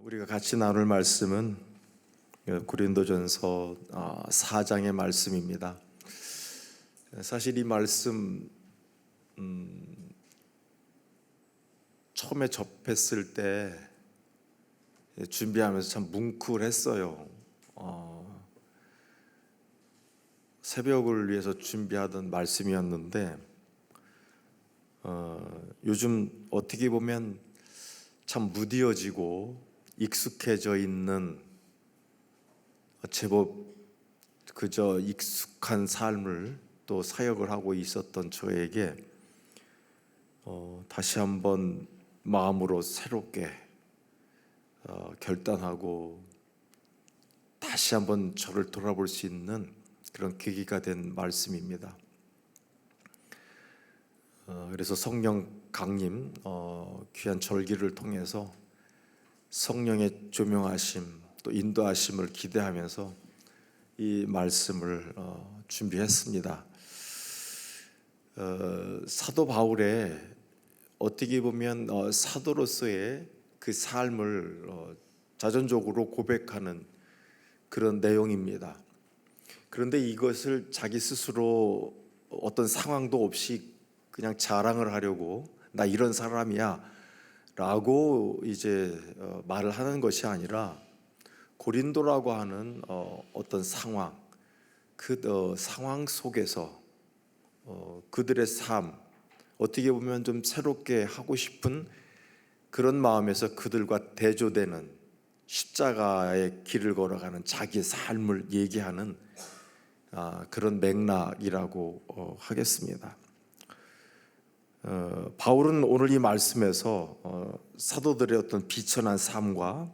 우리가 같이 나눌 말씀은 고린도전서 4장의 말씀입니다. 사실 이 말씀 처음에 접했을 때 준비하면서 참 뭉클했어요. 새벽을 위해서 준비하던 말씀이었는데 요즘 어떻게 보면 참 무뎌지고 익숙해져 있는, 제법 그저 익숙한 삶을 또 사역을 하고 있었던 저에게 다시 한번 마음으로 새롭게 결단하고 다시 한번 저를 돌아볼 수 있는 그런 계기가 된 말씀입니다. 그래서 성령 강림, 귀한 절기를 통해서 성령의 조명하심 또 인도하심을 기대하면서 이 말씀을 준비했습니다. 사도 바울의 어떻게 보면 사도로서의 그 삶을 자전적으로 고백하는 그런 내용입니다. 그런데 이것을 자기 스스로 어떤 상황도 없이 그냥 자랑을 하려고 나 이런 사람이야 라고 이제 말을 하는 것이 아니라 고린도라고 하는 어떤 상황, 그 상황 속에서 그들의 삶, 어떻게 보면 좀 새롭게 하고 싶은 그런 마음에서 그들과 대조되는 십자가의 길을 걸어가는 자기의 삶을 얘기하는 그런 맥락이라고 하겠습니다. 바울은 오늘 이 말씀에서 사도들의 어떤 비천한 삶과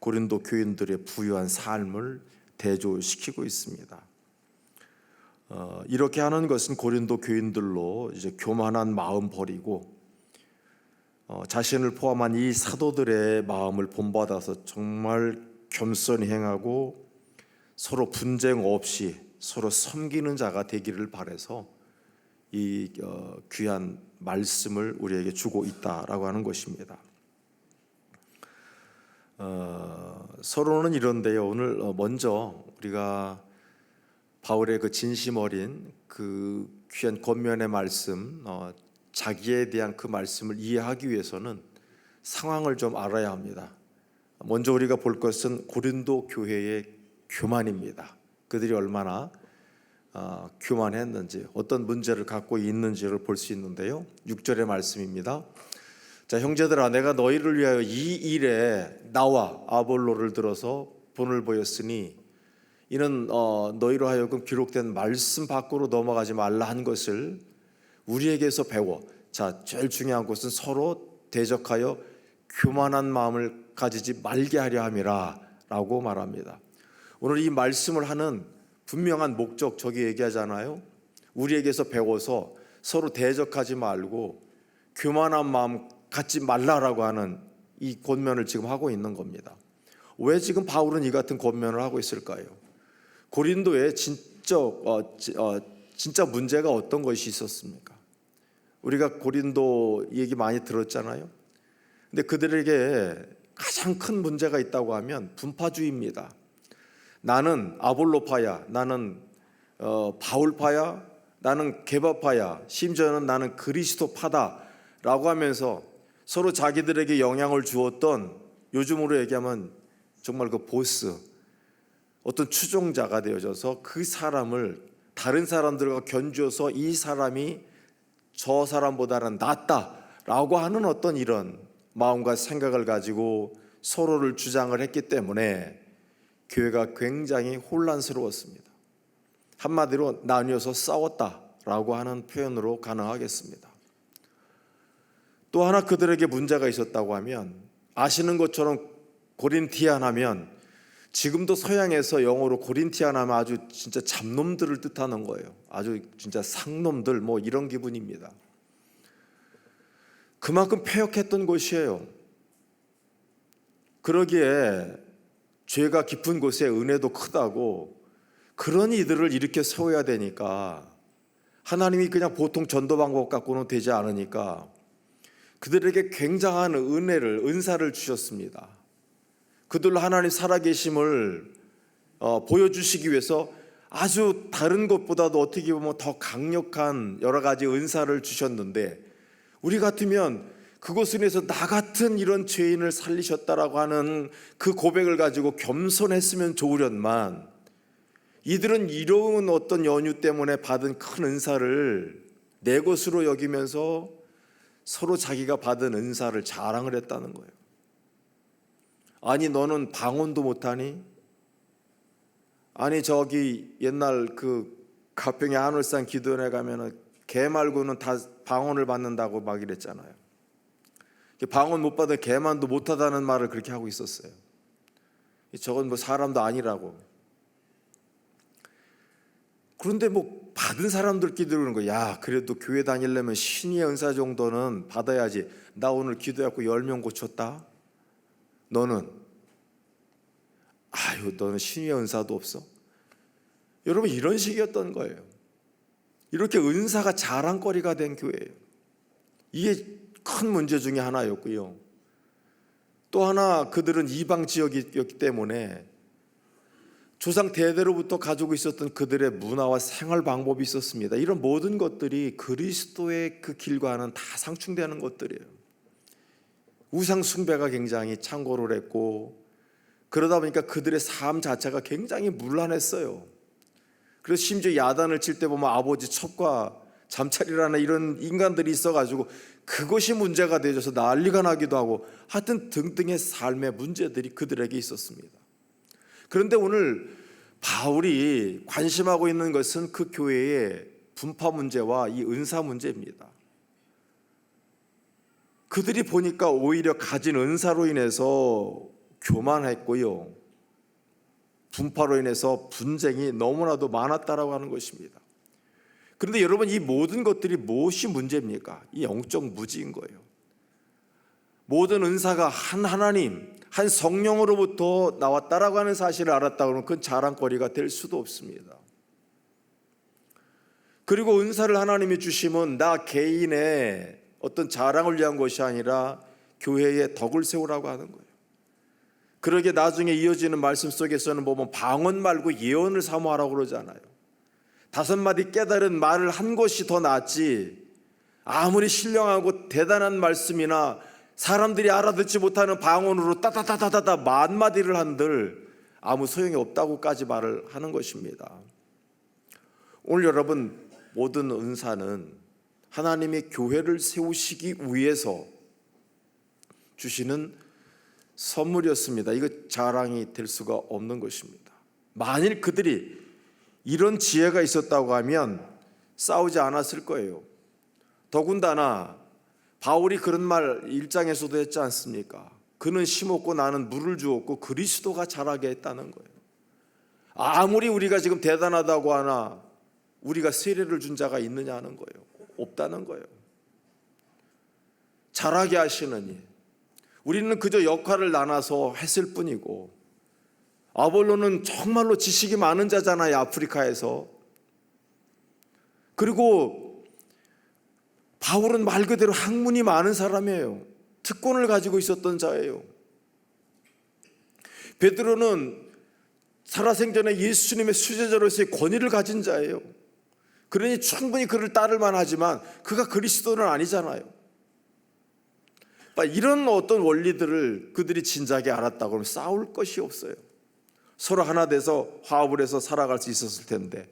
고린도 교인들의 부유한 삶을 대조시키고 있습니다. 이렇게 하는 것은 고린도 교인들로 이제 교만한 마음 버리고 자신을 포함한 이 사도들의 마음을 본받아서 정말 겸손히 행하고 서로 분쟁 없이 서로 섬기는 자가 되기를 바라서 이 귀한 말씀을 우리에게 주고 있다라고 하는 것입니다. 서로는 이런데요. 오늘 먼저 우리가 바울의 그 진심 어린 그 귀한 권면의 말씀, 자기에 대한 그 말씀을 이해하기 위해서는 상황을 좀 알아야 합니다. 먼저 우리가 볼 것은 고린도 교회의 교만입니다. 그들이 얼마나 교만했는지, 어떤 문제를 갖고 있는지를 볼 수 있는데요. 6절의 말씀입니다. 자, 형제들아, 내가 너희를 위하여 이 일에 나와 아볼로를 들어서 본을 보였으니 이는 너희로 하여금 기록된 말씀 밖으로 넘어가지 말라 한 것을 우리에게서 배워. 자, 제일 중요한 것은 서로 대적하여 교만한 마음을 가지지 말게 하려 함이라 라고 말합니다. 오늘 이 말씀을 하는 분명한 목적, 저기 얘기하잖아요. 우리에게서 배워서 서로 대적하지 말고 교만한 마음 갖지 말라라고 하는 이 권면을 지금 하고 있는 겁니다. 왜 지금 바울은 이 같은 권면을 하고 있을까요? 고린도에 진짜 문제가 어떤 것이 있었습니까? 우리가 고린도 얘기 많이 들었잖아요. 근데 그들에게 가장 큰 문제가 있다고 하면 분파주의입니다. 나는 아볼로파야, 나는 바울파야, 나는 게바파야, 심지어는 나는 그리스도파다라고 하면서 서로 자기들에게 영향을 주었던, 요즘으로 얘기하면 정말 그 보스, 어떤 추종자가 되어져서 그 사람을 다른 사람들과 견주어서 이 사람이 저 사람보다는 낫다라고 하는 어떤 이런 마음과 생각을 가지고 서로를 주장을 했기 때문에 교회가 굉장히 혼란스러웠습니다. 한마디로 나뉘어서 싸웠다라고 하는 표현으로 가능하겠습니다. 또 하나 그들에게 문제가 있었다고 하면, 아시는 것처럼 고린티안 하면 지금도 서양에서 영어로 고린티안 하면 아주 진짜 잡놈들을 뜻하는 거예요. 아주 진짜 상놈들 뭐 이런 기분입니다. 그만큼 패역했던 곳이에요. 그러기에 죄가 깊은 곳에 은혜도 크다고, 그런 이들을 일으켜 세워야 되니까 하나님이 그냥 보통 전도 방법 갖고는 되지 않으니까 그들에게 굉장한 은혜를, 은사를 주셨습니다. 그들로 하나님 살아계심을 보여주시기 위해서 아주 다른 것보다도 어떻게 보면 더 강력한 여러 가지 은사를 주셨는데, 우리 같으면 그것을 위해서 나 같은 이런 죄인을 살리셨다라고 하는 그 고백을 가지고 겸손했으면 좋으련만, 이들은 이로운 어떤 연유 때문에 받은 큰 은사를 내 것으로 여기면서 서로 자기가 받은 은사를 자랑을 했다는 거예요. 아니, 너는 방언도 못하니? 아니, 저기 옛날 그 가평의 한울산 기도원에 가면은 개 말고는 다 방언을 받는다고 막 이랬잖아요. 방언 못 받은 개만도 못하다는 말을 그렇게 하고 있었어요. 저건 뭐 사람도 아니라고. 그런데 뭐 받은 사람들끼리 그러는 거야. 야, 그래도 교회 다니려면 신의의 은사 정도는 받아야지. 나 오늘 기도해갖고 10명 고쳤다. 너는 너는 신의의 은사도 없어? 여러분, 이런 식이었던 거예요. 이렇게 은사가 자랑거리가 된 교회예요. 이게 큰 문제 중에 하나였고요. 또 하나, 그들은 이방 지역이었기 때문에 조상 대대로부터 가지고 있었던 그들의 문화와 생활 방법이 있었습니다. 이런 모든 것들이 그리스도의 그 길과는 다 상충되는 것들이에요. 우상 숭배가 굉장히 창궐을 했고, 그러다 보니까 그들의 삶 자체가 굉장히 문란했어요. 그래서 심지어 야단을 칠 때 보면 아버지 첩과 잠자리라는 이런 인간들이 있어가지고 그것이 문제가 되어서 난리가 나기도 하고, 하여튼 등등의 삶의 문제들이 그들에게 있었습니다. 그런데 오늘 바울이 관심하고 있는 것은 그 교회의 분파 문제와 이 은사 문제입니다. 그들이 보니까 오히려 가진 은사로 인해서 교만했고요, 분파로 인해서 분쟁이 너무나도 많았다라고 하는 것입니다. 그런데 여러분, 이 모든 것들이 무엇이 문제입니까? 이 영적 무지인 거예요. 모든 은사가 한 하나님, 한 성령으로부터 나왔다라고 하는 사실을 알았다 그러면 그건 자랑거리가 될 수도 없습니다. 그리고 은사를 하나님이 주시면 나 개인의 어떤 자랑을 위한 것이 아니라 교회의 덕을 세우라고 하는 거예요. 그러게 나중에 이어지는 말씀 속에서는 보면 방언 말고 예언을 사모하라고 그러잖아요. 5마디 깨달은 말을 한 것이 더 낫지, 아무리 신령하고 대단한 말씀이나 사람들이 알아듣지 못하는 방언으로 따다다다다다 10,000마디를 한들 아무 소용이 없다고까지 말을 하는 것입니다. 오늘 여러분, 모든 은사는 하나님의 교회를 세우시기 위해서 주시는 선물이었습니다. 이거 자랑이 될 수가 없는 것입니다. 만일 그들이 이런 지혜가 있었다고 하면 싸우지 않았을 거예요. 더군다나 바울이 그런 말 1장에서도 했지 않습니까? 그는 심었고 나는 물을 주었고 그리스도가 자라게 했다는 거예요. 아무리 우리가 지금 대단하다고 하나 우리가 세례를 준 자가 있느냐 하는 거예요. 없다는 거예요. 자라게 하시느니 우리는 그저 역할을 나눠서 했을 뿐이고, 아볼로는 정말로 지식이 많은 자잖아요, 아프리카에서. 그리고 바울은 말 그대로 학문이 많은 사람이에요. 특권을 가지고 있었던 자예요. 베드로는 살아생전에 예수님의 수제자로서의 권위를 가진 자예요. 그러니 충분히 그를 따를 만하지만 그가 그리스도는 아니잖아요. 이런 어떤 원리들을 그들이 진작에 알았다고 하면 싸울 것이 없어요. 서로 하나 돼서 화합을 해서 살아갈 수 있었을 텐데,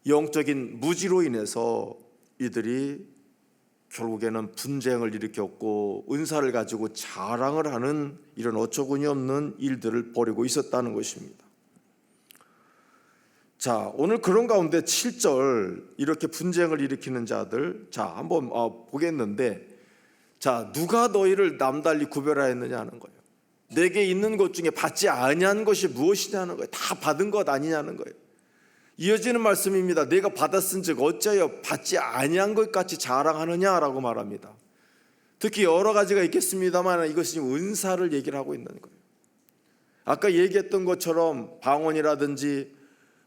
영적인 무지로 인해서 이들이 결국에는 분쟁을 일으켰고 은사를 가지고 자랑을 하는 이런 어처구니 없는 일들을 벌이고 있었다는 것입니다. 자, 오늘 그런 가운데 7절 이렇게 분쟁을 일으키는 자들, 자 한번 보겠는데, 자, 누가 너희를 남달리 구별하였느냐 하는 거예요. 내게 있는 것 중에 받지 아니한 것이 무엇이냐는 거예요. 다 받은 것 아니냐는 거예요. 이어지는 말씀입니다. 내가 받았은즉 어찌하여 받지 아니한 것 같이 자랑하느냐라고 말합니다. 특히 여러 가지가 있겠습니다만 이것이 은사를 얘기를 하고 있는 거예요. 아까 얘기했던 것처럼 방언이라든지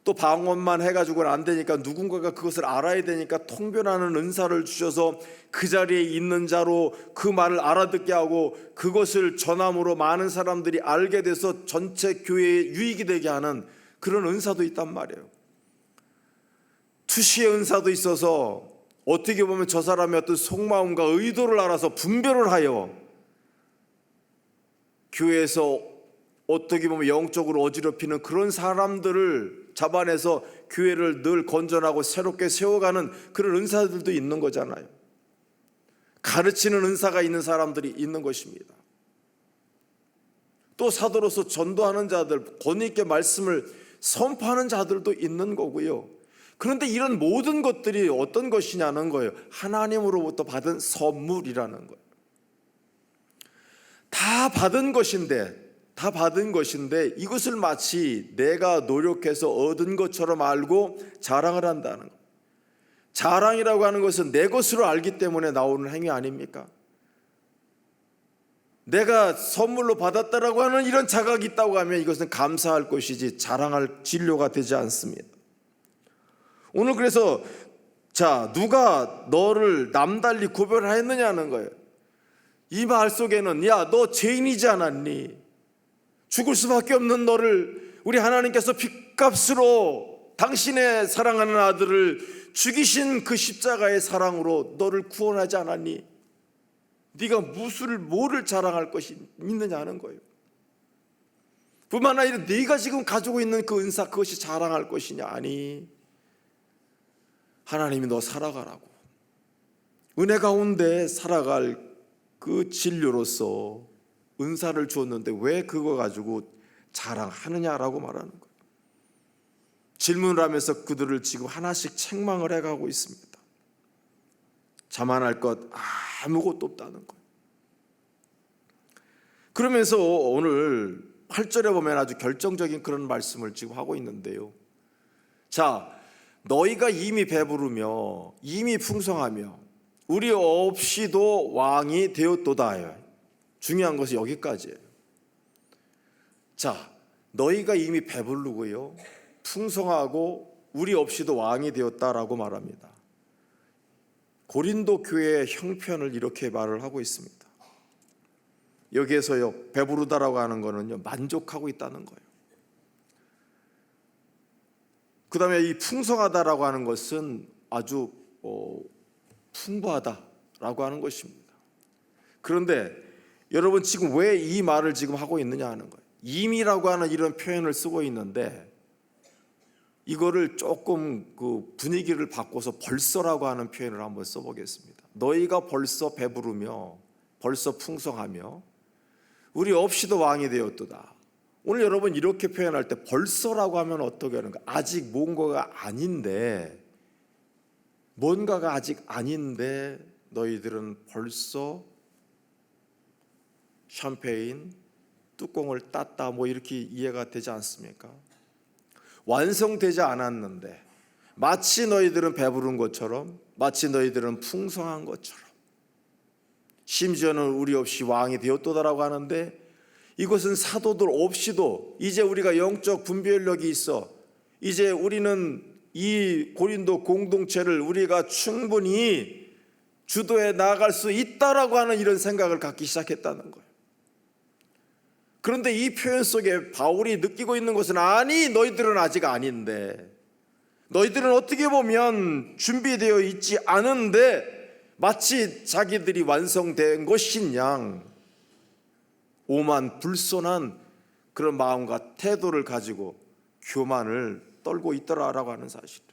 또 방언만 해가지고는 안 되니까 누군가가 그것을 알아야 되니까 통변하는 은사를 주셔서 그 자리에 있는 자로 그 말을 알아듣게 하고 그것을 전함으로 많은 사람들이 알게 돼서 전체 교회에 유익이 되게 하는 그런 은사도 있단 말이에요. 투시의 은사도 있어서 어떻게 보면 저 사람의 어떤 속마음과 의도를 알아서 분별을 하여 교회에서 어떻게 보면 영적으로 어지럽히는 그런 사람들을 잡아내서 교회를 늘 건전하고 새롭게 세워가는 그런 은사들도 있는 거잖아요. 가르치는 은사가 있는 사람들이 있는 것입니다. 또 사도로서 전도하는 자들, 권위 있게 말씀을 선포하는 자들도 있는 거고요. 그런데 이런 모든 것들이 어떤 것이냐는 거예요. 하나님으로부터 받은 선물이라는 거예요. 다 받은 것인데 이것을 마치 내가 노력해서 얻은 것처럼 알고 자랑을 한다는 거예요. 자랑이라고 하는 것은 내 것으로 알기 때문에 나오는 행위 아닙니까? 내가 선물로 받았다라고 하는 이런 자각이 있다고 하면 이것은 감사할 것이지 자랑할 진료가 되지 않습니다. 오늘 그래서 누가 너를 남달리 구별하였느냐는 거예요. 이 말 속에는 너 죄인이지 않았니? 죽을 수밖에 없는 너를 우리 하나님께서 핏값으로 당신의 사랑하는 아들을 죽이신 그 십자가의 사랑으로 너를 구원하지 않았니? 네가 뭐를 자랑할 것이 있느냐는 거예요. 뿐만 아니라 네가 지금 가지고 있는 그 은사 그것이 자랑할 것이냐? 아니, 하나님이 너 살아가라고 은혜 가운데 살아갈 그 진료로서 은사를 주었는데 왜 그거 가지고 자랑하느냐라고 말하는 거예요. 질문을 하면서 그들을 지금 하나씩 책망을 해가고 있습니다. 자만할 것 아무것도 없다는 거예요. 그러면서 오늘 8절에 보면 아주 결정적인 그런 말씀을 지금 하고 있는데요. 너희가 이미 배부르며 이미 풍성하며 우리 없이도 왕이 되었도다. 중요한 것이 여기까지예요. 너희가 이미 배부르고요 풍성하고 우리 없이도 왕이 되었다라고 말합니다. 고린도 교회의 형편을 이렇게 말을 하고 있습니다. 여기에서요 배부르다라고 하는 거는요 만족하고 있다는 거예요. 그 다음에 이 풍성하다라고 하는 것은 아주 풍부하다라고 하는 것입니다. 그런데 여러분 지금 왜 이 말을 지금 하고 있느냐 하는 거예요. 임이라고 하는 이런 표현을 쓰고 있는데 이거를 조금 그 분위기를 바꿔서 벌써라고 하는 표현을 한번 써보겠습니다. 너희가 벌써 배부르며 벌써 풍성하며 우리 없이도 왕이 되었도다. 오늘 여러분 이렇게 표현할 때 벌써라고 하면 어떻게 하는가? 아직 뭔가가 아직 아닌데 너희들은 벌써 샴페인 뚜껑을 땄다 이렇게 이해가 되지 않습니까? 완성되지 않았는데 마치 너희들은 배부른 것처럼 마치 너희들은 풍성한 것처럼 심지어는 우리 없이 왕이 되었도다라고 하는데 이것은 사도들 없이도 이제 우리가 영적 분별력이 있어 이제 우리는 이 고린도 공동체를 우리가 충분히 주도해 나아갈 수 있다라고 하는 이런 생각을 갖기 시작했다는 거예요. 그런데 이 표현 속에 바울이 느끼고 있는 것은 아니 너희들은 아직 아닌데 너희들은 어떻게 보면 준비되어 있지 않은데 마치 자기들이 완성된 것인 양 오만불손한 그런 마음과 태도를 가지고 교만을 떨고 있더라라고 하는 사실.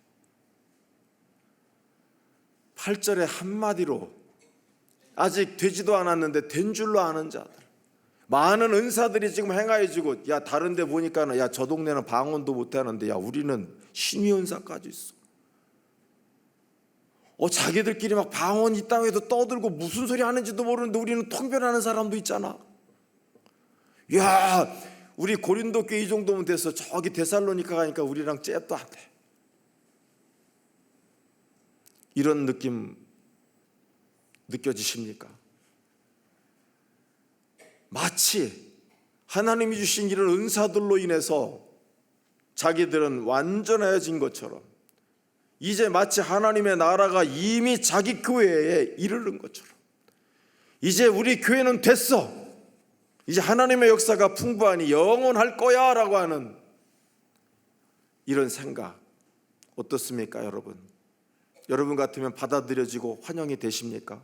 8절의 한마디로 아직 되지도 않았는데 된 줄로 아는 자들 많은 은사들이 지금 행하여지고 다른 데 보니까 저 동네는 방언도 못하는데 우리는 신위 은사까지 있어. 자기들끼리 막 방언 있다고 해도 떠들고 무슨 소리 하는지도 모르는데 우리는 통변하는 사람도 있잖아. 우리 고린도 교회 이 정도면 돼서 저기 데살로니가 가니까 우리랑 잽도 안 돼. 이런 느낌 느껴지십니까? 마치 하나님이 주신 이런 은사들로 인해서 자기들은 완전해진 것처럼, 이제 마치 하나님의 나라가 이미 자기 교회에 이르는 것처럼, 이제 우리 교회는 됐어, 이제 하나님의 역사가 풍부하니 영원할 거야 라고 하는 이런 생각 어떻습니까 여러분? 여러분 같으면 받아들여지고 환영이 되십니까?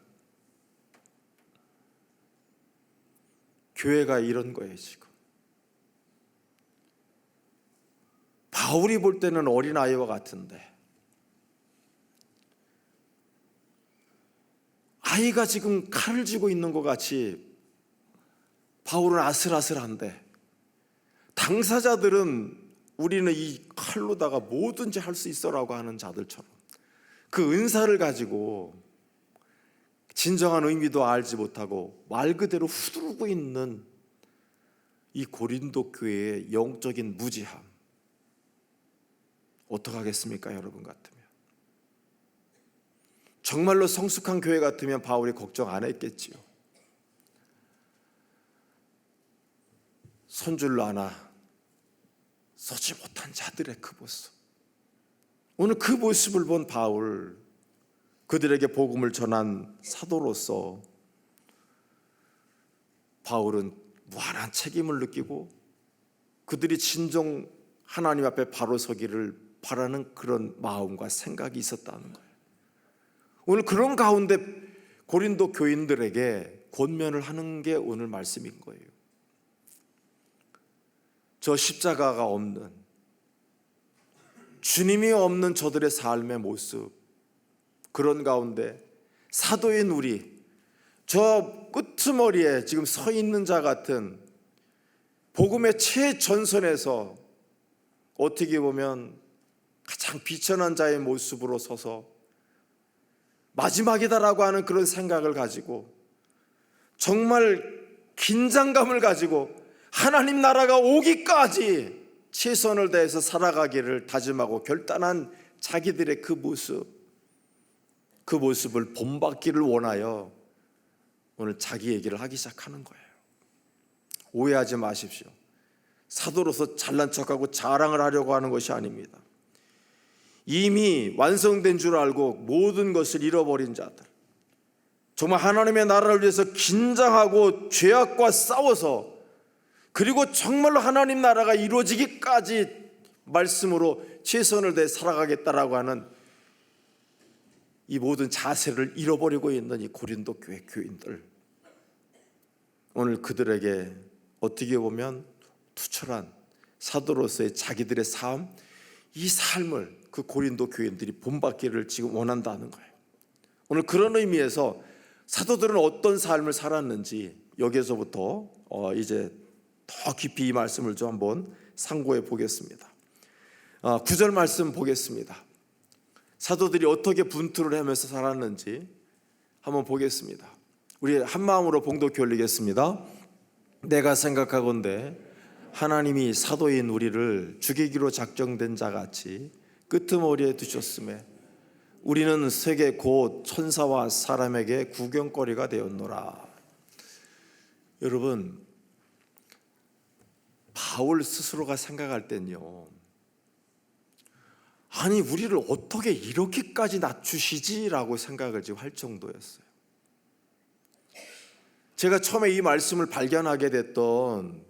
교회가 이런 거예요 지금. 바울이 볼 때는 어린아이와 같은데, 아이가 지금 칼을 쥐고 있는 것 같이 바울은 아슬아슬한데, 당사자들은 우리는 이 칼로다가 뭐든지 할 수 있어라고 하는 자들처럼 그 은사를 가지고 진정한 의미도 알지 못하고 말 그대로 휘두르고 있는 이 고린도 교회의 영적인 무지함, 어떡하겠습니까 여러분 같으면? 정말로 성숙한 교회 같으면 바울이 걱정 안 했겠지요. 손줄로 하나 서지 못한 자들의 그 모습, 오늘 그 모습을 본 바울, 그들에게 복음을 전한 사도로서 바울은 무한한 책임을 느끼고 그들이 진정 하나님 앞에 바로 서기를 바라는 그런 마음과 생각이 있었다는 거예요. 오늘 그런 가운데 고린도 교인들에게 권면을 하는 게 오늘 말씀인 거예요. 저 십자가가 없는, 주님이 없는 저들의 삶의 모습, 그런 가운데 사도인 우리, 저 끄트머리에 지금 서 있는 자 같은 복음의 최전선에서 어떻게 보면 가장 비천한 자의 모습으로 서서 마지막이다라고 하는 그런 생각을 가지고 정말 긴장감을 가지고 하나님 나라가 오기까지 최선을 다해서 살아가기를 다짐하고 결단한 자기들의 그 모습을 본받기를 원하여 오늘 자기 얘기를 하기 시작하는 거예요. 오해하지 마십시오. 사도로서 잘난 척하고 자랑을 하려고 하는 것이 아닙니다. 이미 완성된 줄 알고 모든 것을 잃어버린 자들, 정말 하나님의 나라를 위해서 긴장하고 죄악과 싸워서, 그리고 정말로 하나님 나라가 이루어지기까지 말씀으로 최선을 다해 살아가겠다라고 하는 이 모든 자세를 잃어버리고 있는 이 고린도 교회 교인들, 오늘 그들에게 어떻게 보면 투철한 사도로서의 자기들의 삶, 이 삶을 그 고린도 교인들이 본받기를 지금 원한다는 거예요. 오늘 그런 의미에서 사도들은 어떤 삶을 살았는지 여기에서부터 이제 더 깊이 이 말씀을 좀 한번 상고해 보겠습니다. 9절 말씀 보겠습니다. 사도들이 어떻게 분투를 하면서 살았는지 한번 보겠습니다. 우리 한 마음으로 봉독해 올리겠습니다. 내가 생각하건대 하나님이 사도인 우리를 죽이기로 작정된 자같이 끄트머리에 두셨음에 우리는 세계 곧 천사와 사람에게 구경거리가 되었노라. 여러분, 바울 스스로가 생각할 땐요, 아니 우리를 어떻게 이렇게까지 낮추시지라고 생각을 지금 할 정도였어요. 제가 처음에 이 말씀을 발견하게 됐던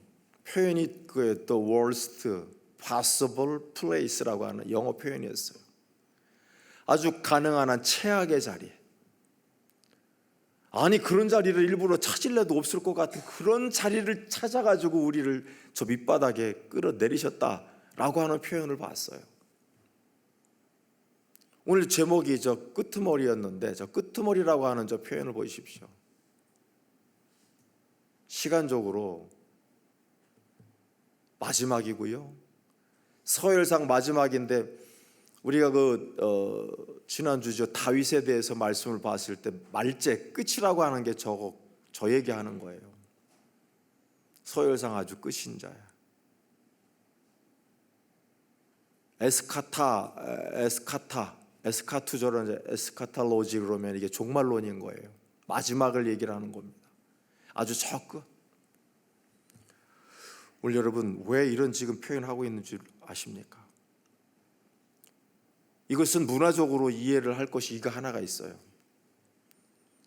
표현이 그 The worst possible place라고 하는 영어 표현이었어요. 아주 가능한 한 최악의 자리, 아니 그런 자리를 일부러 찾을래도 없을 것 같은 그런 자리를 찾아가지고 우리를 저 밑바닥에 끌어내리셨다라고 하는 표현을 봤어요. 오늘 제목이 저 끄트머리였는데, 저 끄트머리라고 하는 저 표현을 보십시오. 시간적으로 마지막이고요, 서열상 마지막인데, 우리가 지난주죠 다윗에 대해서 말씀을 봤을 때 말제 끝이라고 하는 게 저 얘기하는 거예요. 서열상 아주 끝인 자야. 에스카투저런 이제 에스카탈로지 그러면 이게 종말론인 거예요. 마지막을 얘기를 하는 겁니다. 아주 저 끝. 오늘 여러분 왜 이런 지금 표현하고 있는 줄 아십니까? 이것은 문화적으로 이해를 할 것이 이거 하나가 있어요.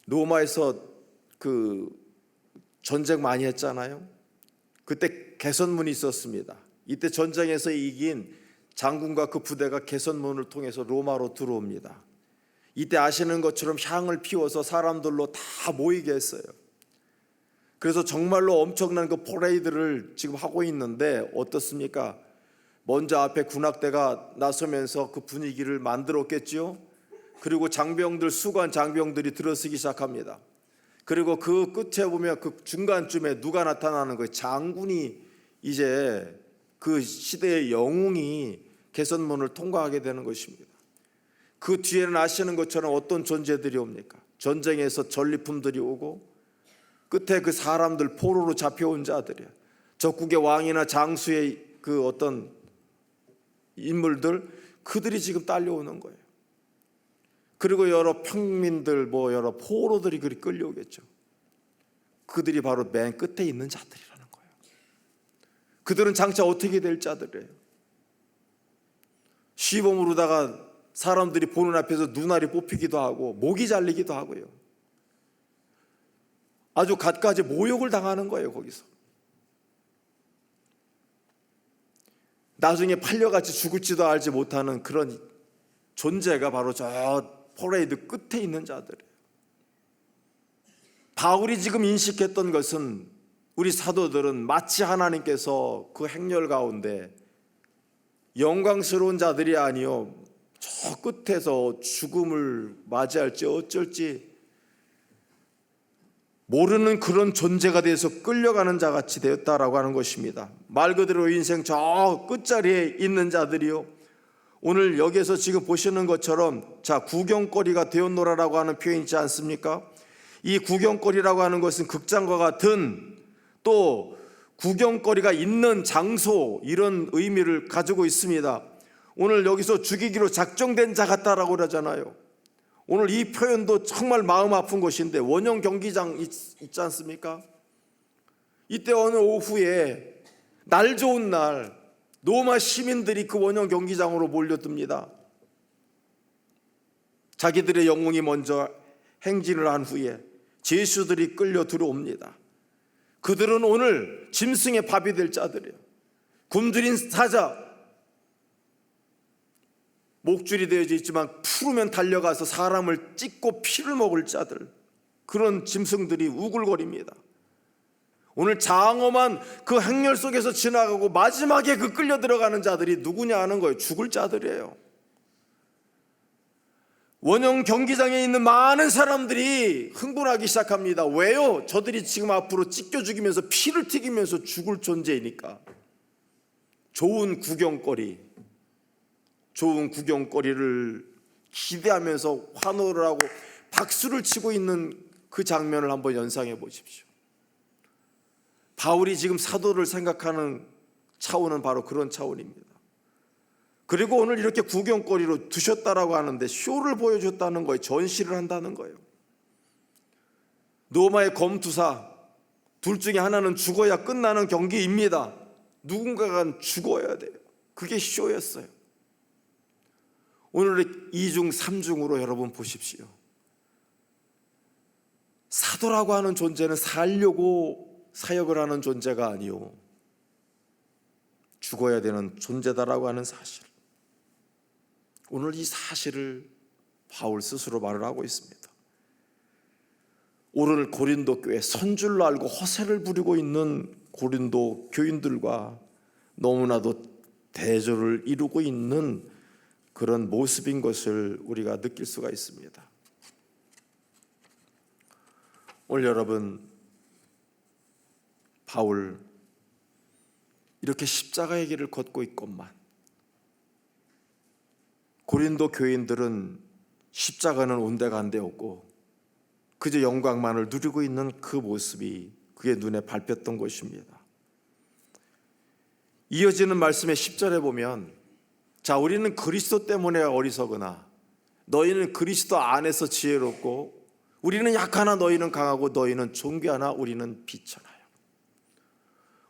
로마에서 그 전쟁 많이 했잖아요. 그때 개선문이 있었습니다. 이때 전쟁에서 이긴 장군과 그 부대가 개선문을 통해서 로마로 들어옵니다. 이때 아시는 것처럼 향을 피워서 사람들로 다 모이게 했어요. 그래서 정말로 엄청난 그 퍼레이드를 지금 하고 있는데 어떻습니까? 먼저 앞에 군악대가 나서면서 그 분위기를 만들었겠죠. 그리고 장병들, 수관 장병들이 들어서기 시작합니다. 그리고 그 끝에 보면 그 중간쯤에 누가 나타나는 거예요? 장군이 이제 그 시대의 영웅이 개선문을 통과하게 되는 것입니다. 그 뒤에는 아시는 것처럼 어떤 존재들이 옵니까? 전쟁에서 전리품들이 오고 끝에 그 사람들, 포로로 잡혀온 자들이야. 적국의 왕이나 장수의 그 어떤 인물들, 그들이 지금 딸려오는 거예요. 그리고 여러 평민들, 여러 포로들이 그리 끌려오겠죠. 그들이 바로 맨 끝에 있는 자들이라는 거예요. 그들은 장차 어떻게 될 자들이에요? 시범으로다가 사람들이 보는 앞에서 눈알이 뽑히기도 하고 목이 잘리기도 하고요. 아주 갖가지 모욕을 당하는 거예요. 거기서 나중에 팔려같이 죽을지도 알지 못하는 그런 존재가 바로 저 퍼레이드 끝에 있는 자들이에요. 바울이 지금 인식했던 것은 우리 사도들은 마치 하나님께서 그 행렬 가운데 영광스러운 자들이 아니요 저 끝에서 죽음을 맞이할지 어쩔지 모르는 그런 존재가 돼서 끌려가는 자같이 되었다라고 하는 것입니다. 말 그대로 인생 저 끝자리에 있는 자들이요, 오늘 여기에서 지금 보시는 것처럼 자 구경거리가 되었노라라고 하는 표현이 있지 않습니까? 이 구경거리라고 하는 것은 극장과 같은 또 구경거리가 있는 장소, 이런 의미를 가지고 있습니다. 오늘 여기서 죽이기로 작정된 자 같다라고 그러잖아요. 오늘 이 표현도 정말 마음 아픈 것인데 원형 경기장 있지 않습니까? 이때 어느 오후에 날 좋은 날 로마 시민들이 그 원형 경기장으로 몰려듭니다. 자기들의 영웅이 먼저 행진을 한 후에 제수들이 끌려 들어옵니다. 그들은 오늘 짐승의 밥이 될 자들이에요. 굶주린 사자, 목줄이 되어져 있지만 푸르면 달려가서 사람을 찢고 피를 먹을 자들, 그런 짐승들이 우글거립니다. 오늘 장엄한 그 행렬 속에서 지나가고 마지막에 그 끌려 들어가는 자들이 누구냐 하는 거예요. 죽을 자들이에요. 원형 경기장에 있는 많은 사람들이 흥분하기 시작합니다. 왜요? 저들이 지금 앞으로 찢겨 죽이면서 피를 튀기면서 죽을 존재이니까. 좋은 구경거리를 기대하면서 환호를 하고 박수를 치고 있는 그 장면을 한번 연상해 보십시오. 바울이 지금 사도를 생각하는 차원은 바로 그런 차원입니다. 그리고 오늘 이렇게 구경거리로 두셨다라고 하는데 쇼를 보여줬다는 거예요. 전시를 한다는 거예요. 로마의 검투사 둘 중에 하나는 죽어야 끝나는 경기입니다. 누군가가 죽어야 돼요. 그게 쇼였어요. 오늘의 2중 3중으로 여러분 보십시오. 사도라고 하는 존재는 살려고 사역을 하는 존재가 아니요 죽어야 되는 존재다라고 하는 사실, 오늘 이 사실을 바울 스스로 말을 하고 있습니다. 오늘 고린도 교회 선줄로 알고 허세를 부리고 있는 고린도 교인들과 너무나도 대조를 이루고 있는 그런 모습인 것을 우리가 느낄 수가 있습니다. 오늘 여러분, 바울 이렇게 십자가의 길을 걷고 있건만 고린도 교인들은 십자가는 온데간데 없고 그저 영광만을 누리고 있는 그 모습이 그의 눈에 밟혔던 것입니다. 이어지는 말씀의 10절에 보면 자 우리는 그리스도 때문에 어리석으나 너희는 그리스도 안에서 지혜롭고 우리는 약하나 너희는 강하고 너희는 존귀하나 우리는 비천하여.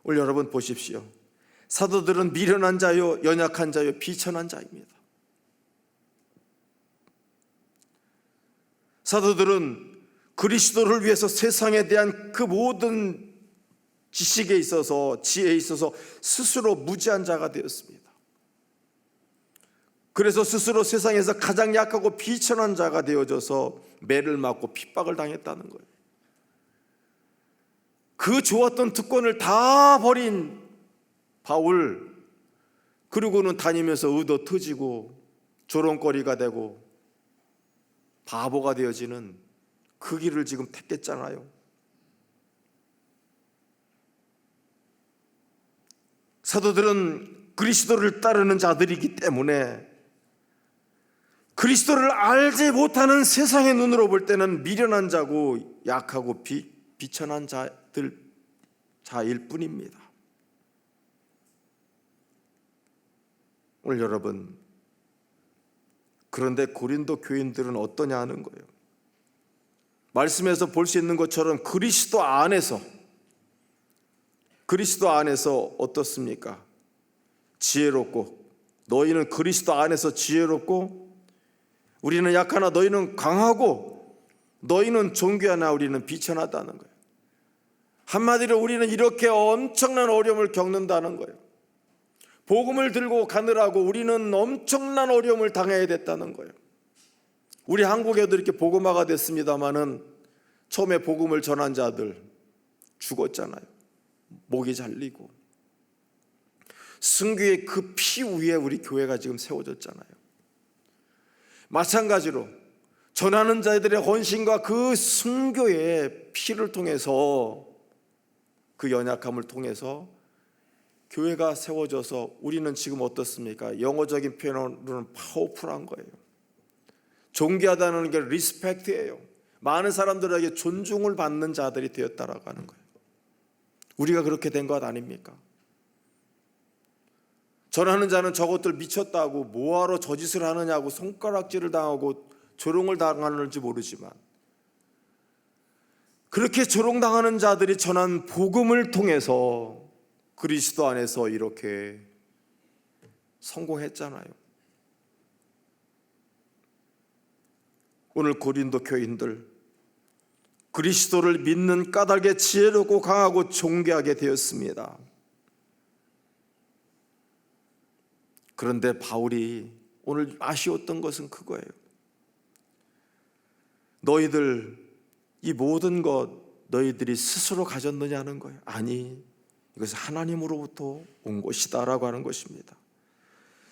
오늘 여러분 보십시오. 사도들은 미련한 자요, 연약한 자요, 비천한 자입니다. 사도들은 그리스도를 위해서 세상에 대한 그 모든 지식에 있어서, 지혜에 있어서 스스로 무지한 자가 되었습니다. 그래서 스스로 세상에서 가장 약하고 비천한 자가 되어져서 매를 맞고 핍박을 당했다는 거예요. 그 좋았던 특권을 다 버린 바울, 그리고는 다니면서 의도 터지고 조롱거리가 되고 바보가 되어지는 그 길을 지금 택했잖아요. 사도들은 그리스도를 따르는 자들이기 때문에 그리스도를 알지 못하는 세상의 눈으로 볼 때는 미련한 자고 약하고 비천한 자일 뿐입니다. 오늘 여러분, 그런데 고린도 교인들은 어떠냐 하는 거예요. 말씀에서 볼 수 있는 것처럼 그리스도 안에서 어떻습니까? 지혜롭고, 너희는 그리스도 안에서 지혜롭고, 우리는 약하나 너희는 강하고, 너희는 존귀하나 우리는 비천하다는 거예요. 한마디로 우리는 이렇게 엄청난 어려움을 겪는다는 거예요. 복음을 들고 가느라고 우리는 엄청난 어려움을 당해야 됐다는 거예요. 우리 한국에도 이렇게 복음화가 됐습니다마는 처음에 복음을 전한 자들 죽었잖아요. 목이 잘리고. 순교의 그 피 위에 우리 교회가 지금 세워졌잖아요. 마찬가지로 전하는 자들의 헌신과 그 순교의 피를 통해서, 그 연약함을 통해서 교회가 세워져서 우리는 지금 어떻습니까? 영어적인 표현으로는 파워풀한 거예요. 존귀하다는 게 리스펙트예요. 많은 사람들에게 존중을 받는 자들이 되었다라고 하는 거예요. 우리가 그렇게 된 것 아닙니까? 전하는 자는 저것들 미쳤다고, 뭐하러 저 짓을 하느냐고 손가락질을 당하고 조롱을 당하는지 모르지만, 그렇게 조롱당하는 자들이 전한 복음을 통해서 그리스도 안에서 이렇게 성공했잖아요. 오늘 고린도 교인들, 그리스도를 믿는 까닭에 지혜롭고 강하고 존귀하게 되었습니다. 그런데 바울이 오늘 아쉬웠던 것은 그거예요. 너희들 이 모든 것 너희들이 스스로 가졌느냐는 거예요. 아니, 이것은 하나님으로부터 온 것이다 라고 하는 것입니다.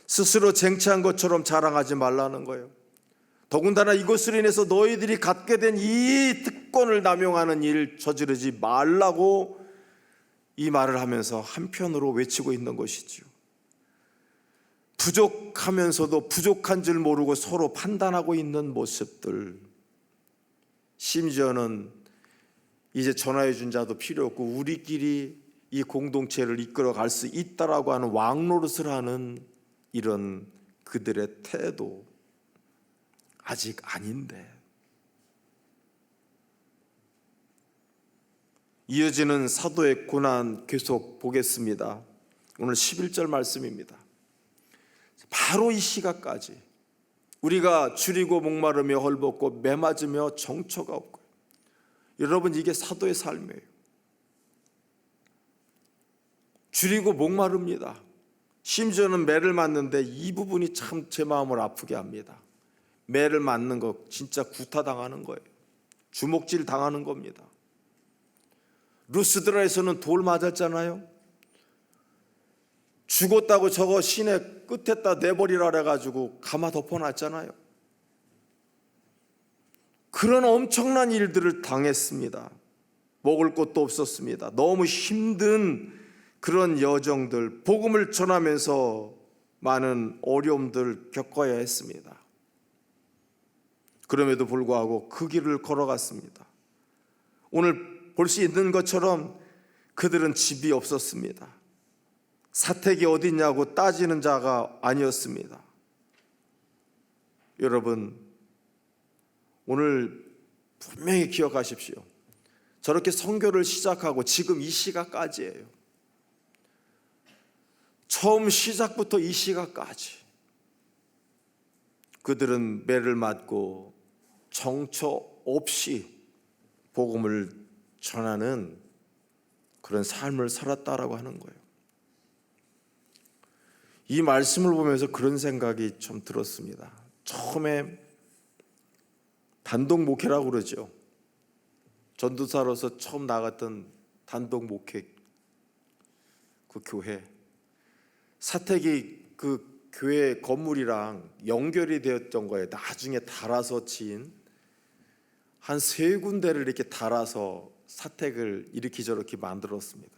스스로 쟁취한 것처럼 자랑하지 말라는 거예요. 더군다나 이것으로 인해서 너희들이 갖게 된 이 특권을 남용하는 일 저지르지 말라고 이 말을 하면서 한편으로 외치고 있는 것이지요. 부족하면서도 부족한 줄 모르고 서로 판단하고 있는 모습들, 심지어는 이제 전화해 준 자도 필요 없고 우리끼리 이 공동체를 이끌어 갈 수 있다라고 하는 왕노릇을 하는 이런 그들의 태도, 아직 아닌데. 이어지는 사도의 고난 계속 보겠습니다. 오늘 11절 말씀입니다. 바로 이 시각까지 우리가 줄이고 목마르며 헐벗고 매맞으며 정처가 없고, 여러분 이게 사도의 삶이에요. 줄이고 목마릅니다. 심지어는 매를 맞는데 이 부분이 참 제 마음을 아프게 합니다. 매를 맞는 거 진짜 구타당하는 거예요. 주먹질 당하는 겁니다. 루스드라에서는 돌 맞았잖아요. 죽었다고 저거 시내 끝에다 내버리라 그래가지고 가마 덮어놨잖아요. 그런 엄청난 일들을 당했습니다. 먹을 것도 없었습니다. 너무 힘든 그런 여정들, 복음을 전하면서 많은 어려움들 겪어야 했습니다. 그럼에도 불구하고 그 길을 걸어갔습니다. 오늘 볼 수 있는 것처럼 그들은 집이 없었습니다. 사택이 어디 있냐고 따지는 자가 아니었습니다. 여러분, 오늘 분명히 기억하십시오. 저렇게 선교를 시작하고 지금 이 시각까지예요. 처음 시작부터 이 시각까지 그들은 매를 맞고 정처 없이 복음을 전하는 그런 삶을 살았다라고 하는 거예요. 이 말씀을 보면서 그런 생각이 좀 들었습니다. 처음에 단독 목회라고 그러죠. 전도사로서 처음 나갔던 단독 목회, 그 교회, 사택이 그 교회 건물이랑 연결이 되었던 거예요. 나중에 달아서 지은 한 3군데를 이렇게 달아서 사택을 이렇게 저렇게 만들었습니다.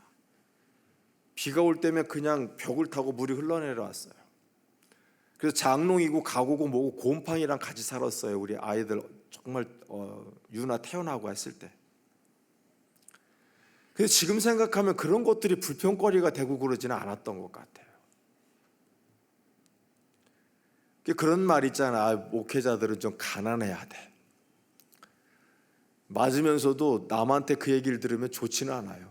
비가 올 때면 그냥 벽을 타고 물이 흘러내려왔어요. 그래서 장롱이고 가구고 뭐고 곰팡이랑 같이 살았어요. 우리 아이들 정말 유나 태어나고 했을 때. 그래서 지금 생각하면 그런 것들이 불평거리가 되고 그러지는 않았던 것 같아요. 그런 말 있잖아. 목회자들은 좀 가난해야 돼. 맞으면서도 남한테 그 얘기를 들으면 좋지는 않아요.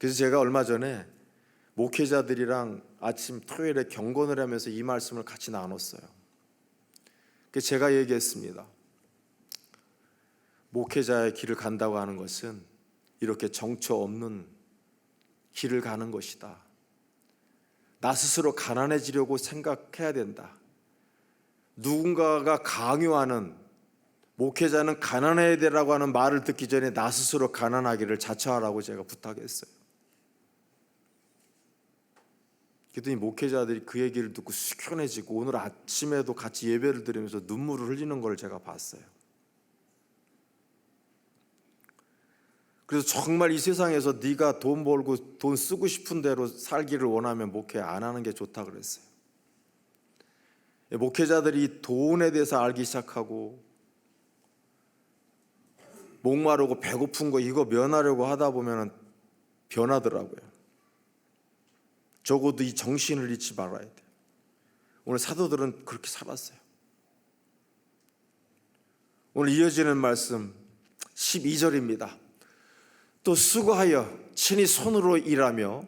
그래서 제가 얼마 전에 목회자들이랑 아침 토요일에 경건을 하면서 이 말씀을 같이 나눴어요. 그래서 제가 얘기했습니다. 목회자의 길을 간다고 하는 것은 이렇게 정처 없는 길을 가는 것이다. 나 스스로 가난해지려고 생각해야 된다. 누군가가 강요하는 목회자는 가난해야 되라고 하는 말을 듣기 전에 나 스스로 가난하기를 자처하라고 제가 부탁했어요. 그랬더니 목회자들이 그 얘기를 듣고 숙연해지고 오늘 아침에도 같이 예배를 드리면서 눈물을 흘리는 걸 제가 봤어요. 그래서 정말 이 세상에서 네가 돈 벌고 돈 쓰고 싶은 대로 살기를 원하면 목회 안 하는 게 좋다 그랬어요. 목회자들이 돈에 대해서 알기 시작하고 목마르고 배고픈 거 이거 면하려고 하다 보면 변하더라고요. 적어도 이 정신을 잃지 말아야 돼요. 오늘 사도들은 그렇게 살았어요. 오늘 이어지는 말씀 12절입니다. 또 수고하여 친히 손으로 일하며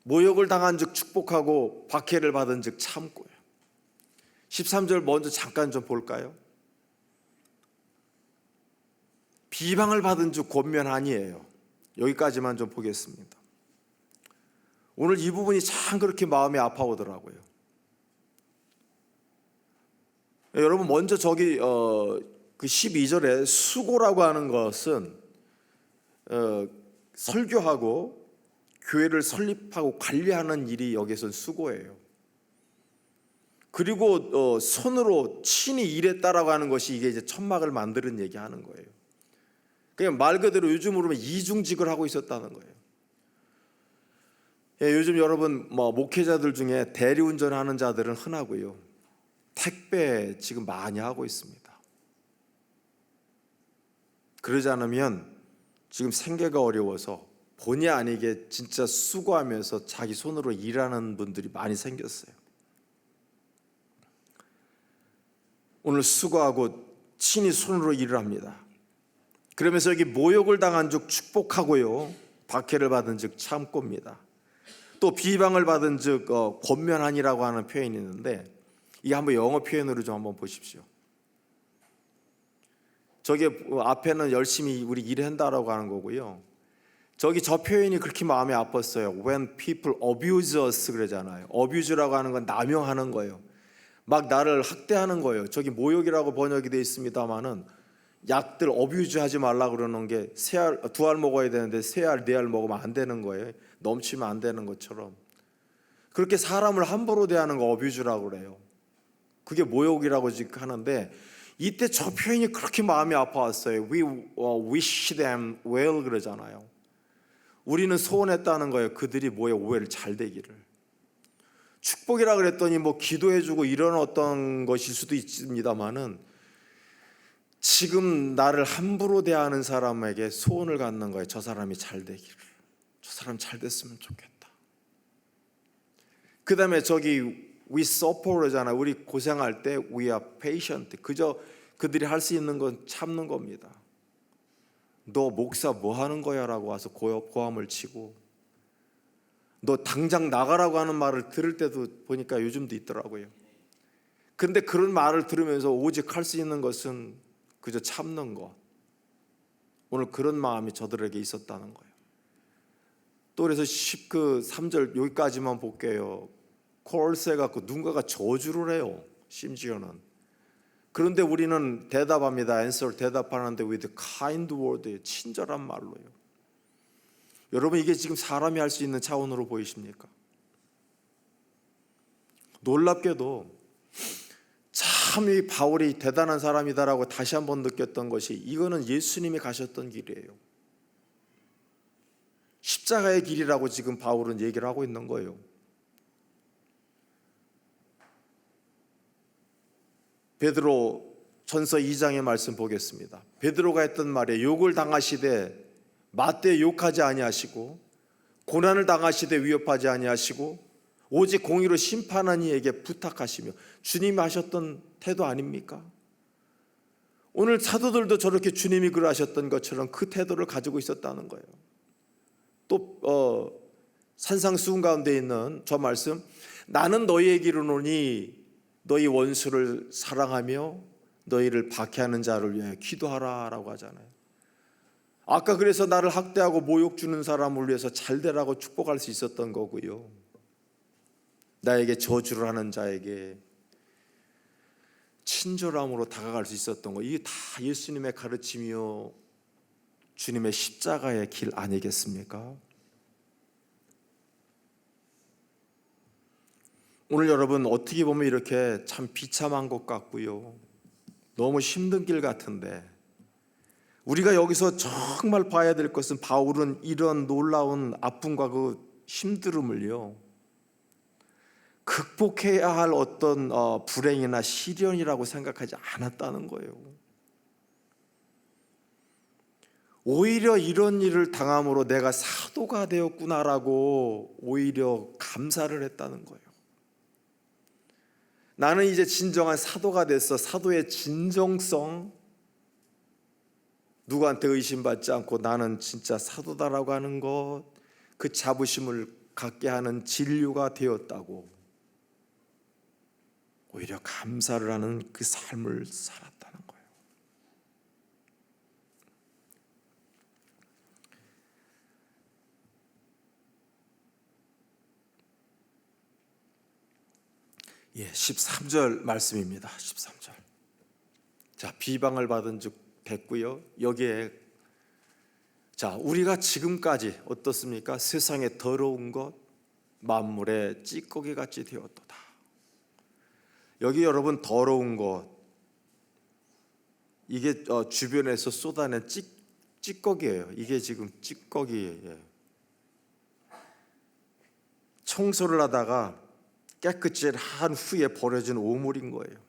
모욕을 당한 즉 축복하고 박해를 받은 즉 참고요. 13절 먼저 잠깐 좀 볼까요? 비방을 받은 즉 권면하니에요. 여기까지만 좀 보겠습니다. 오늘 이 부분이 참 그렇게 마음이 아파오더라고요. 여러분 먼저 저기 그 12절에 수고라고 하는 것은 설교하고 교회를 관리하는 일이 여기서는 수고예요. 그리고 손으로 친히 일했다라고 하는 것이 이게 이제 천막을 만드는 얘기하는 거예요. 그냥 말 그대로 요즘으로 하면 이중직을 하고 있었다는 거예요. 예, 요즘 여러분 목회자들 중에 대리운전하는 자들은 흔하고요. 택배 지금 많이 하고 있습니다. 그러지 않으면 지금 생계가 어려워서 본의 아니게 진짜 수고하면서 자기 손으로 일하는 분들이 많이 생겼어요. 오늘 수고하고 친히 손으로 일을 합니다. 그러면서 여기 모욕을 당한 즉 축복하고요, 박해를 받은 즉 참고입니다. 또 비방을 받은 즉 권면하니라고 하는 표현이 있는데 이게 한번 영어 표현으로 좀 한번 보십시오. 저게 앞에는 열심히 우리 일한다라고 하는 거고요. 저기 저 표현이 그렇게 마음이 아팠어요. When people abuse us 그러잖아요. abuse라고 하는 건 남용하는 거예요. 막 나를 학대하는 거예요. 저기 모욕이라고 번역이 되어 있습니다만은 약들 abuse 하지 말라 그러는 게 두 알 먹어야 되는데 3알, 4알 먹으면 안 되는 거예요. 넘치면 안 되는 것처럼 그렇게 사람을 함부로 대하는 거 abuse라고 그래요. 그게 모욕이라고 하는데 이때 저 표현이 그렇게 마음이 아파왔어요. We wish them well 그러잖아요. 우리는 소원했다는 거예요. 그들이 오해를 잘 되기를. 축복이라 그랬더니 기도해주고 이런 어떤 것일 수도 있습니다만은 지금 나를 함부로 대하는 사람에게 소원을 갖는 거예요. 저 사람이 잘 되기를. 저 사람 잘 됐으면 좋겠다. 그 다음에 저기 we suffer 그러잖아요. 우리 고생할 때 we are patient. 그저 그들이 할 수 있는 건 참는 겁니다. 너 목사 뭐 하는 거야? 라고 와서 고함을 치고 너 당장 나가라고 하는 말을 들을 때도 보니까 요즘도 있더라고요. 그런데 그런 말을 들으면서 오직 할 수 있는 것은 그저 참는 것. 오늘 그런 마음이 저들에게 있었다는 거예요. 또 그래서 3절 여기까지만 볼게요. 콜세 갖고 누군가가 저주를 해요. 심지어는. 그런데 우리는 대답합니다. answer 대답하는데 with kind word, 친절한 말로요. 여러분, 이게 지금 사람이 할 수 있는 차원으로 보이십니까? 놀랍게도 참 이 바울이 대단한 사람이다라고 다시 한번 느꼈던 것이, 이거는 예수님이 가셨던 길이에요. 십자가의 길이라고 지금 바울은 얘기를 하고 있는 거예요. 베드로 전서 2장의 말씀 보겠습니다. 베드로가 했던 말에 욕을 당하시되 맞대 욕하지 아니하시고 고난을 당하시되 위협하지 아니하시고 오직 공의로 심판하는 이에게 부탁하시며, 주님이 하셨던 태도 아닙니까? 오늘 사도들도 저렇게 주님이 그러하셨던 것처럼 그 태도를 가지고 있었다는 거예요. 또 산상수훈 가운데 있는 저 말씀, 나는 너희에게 이르노니 너희 원수를 사랑하며 너희를 박해하는 자를 위해 기도하라 라고 하잖아요. 아까 그래서 나를 학대하고 모욕 주는 사람을 위해서 잘되라고 축복할 수 있었던 거고요. 나에게 저주를 하는 자에게 친절함으로 다가갈 수 있었던 거, 이게 다 예수님의 가르침이요 주님의 십자가의 길 아니겠습니까? 오늘 여러분, 어떻게 보면 이렇게 참 비참한 것 같고요, 너무 힘든 길 같은데, 우리가 여기서 정말 봐야 될 것은, 바울은 이런 놀라운 아픔과 그 힘듦을요 극복해야 할 어떤 불행이나 시련이라고 생각하지 않았다는 거예요. 오히려 이런 일을 당함으로 내가 사도가 되었구나라고 오히려 감사를 했다는 거예요. 나는 이제 진정한 사도가 됐어. 사도의 진정성, 누구한테 의심받지 않고 나는 진짜 사도다라고 하는 것, 그 자부심을 갖게 하는 진료가 되었다고 오히려 감사를 하는 그 삶을 살았다는 거예요. 예, 13절 말씀입니다. 13절. 자, 비방을 받은 즉 됐고요. 여기에 자, 우리가 지금까지 어떻습니까? 세상에 더러운 것, 만물의 찌꺼기 같이 되었도다. 여기 여러분, 더러운 것, 이게 주변에서 쏟아낸 찌꺼기예요. 이게 지금 찌꺼기예요. 청소를 하다가 깨끗이 한 후에 버려진 오물인 거예요.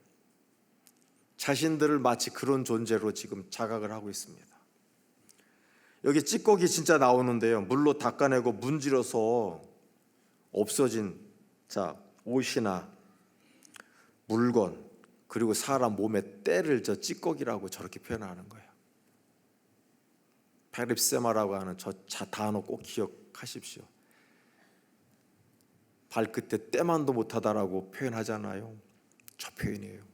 자신들을 마치 그런 존재로 지금 자각을 하고 있습니다. 여기 찌꺼기 진짜 나오는데요, 물로 닦아내고 문질러서 없어진 옷이나 물건, 그리고 사람 몸의 때를 저 찌꺼기라고 저렇게 표현하는 거예요. 페립세마라고 하는 저 단어 꼭 기억하십시오. 발끝에 때만도 못하다라고 표현하잖아요. 저 표현이에요.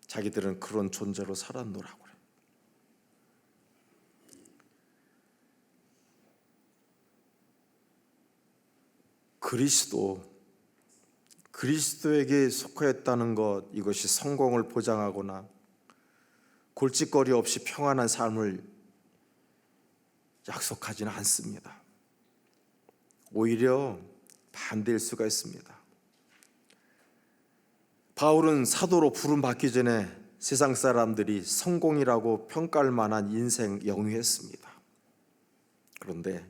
자기들은 그런 존재로 살았노라고 그래요. 그리스도에게 속하였다는 것, 이것이 성공을 보장하거나 골칫거리 없이 평안한 삶을 약속하지는 않습니다. 오히려 반대일 수가 있습니다. 바울은 사도로 부름 받기 전에 세상 사람들이 성공이라고 평가할 만한 인생 영위했습니다. 그런데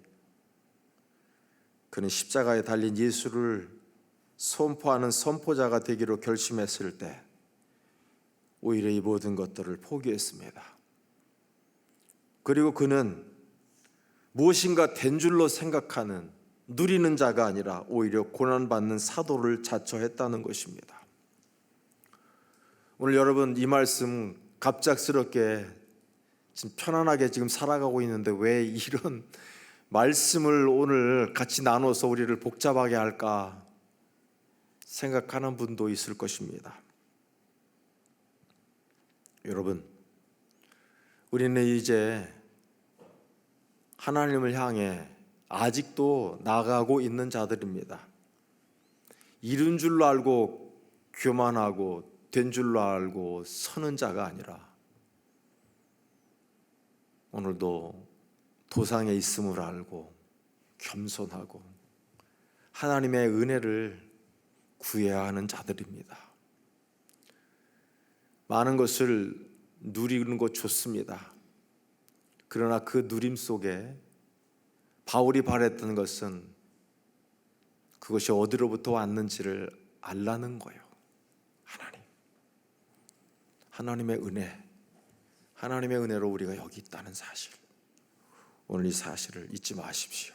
그는 십자가에 달린 예수를 선포하는 선포자가 되기로 결심했을 때 오히려 이 모든 것들을 포기했습니다. 그리고 그는 무엇인가 된 줄로 생각하는 누리는 자가 아니라 오히려 고난받는 사도를 자처했다는 것입니다. 오늘 여러분, 이 말씀 갑작스럽게 지금 편안하게 지금 살아가고 있는데 왜 말씀을 오늘 같이 나눠서 우리를 복잡하게 할까 생각하는 분도 있을 것입니다. 여러분, 우리는 이제 하나님을 향해 아직도 나아가고 있는 자들입니다. 이룬 줄로 알고 교만하고 된 줄로 알고 서는 자가 아니라 오늘도 도상에 있음을 알고 겸손하고 하나님의 은혜를 구해야 하는 자들입니다. 많은 것을 누리는 것 좋습니다. 그러나 그 누림 속에 바울이 바랬던 것은 그것이 어디로부터 왔는지를 알라는 거예요. 하나님의 은혜, 하나님의 은혜로 우리가 여기 있다는 사실, 오늘 이 사실을 잊지 마십시오.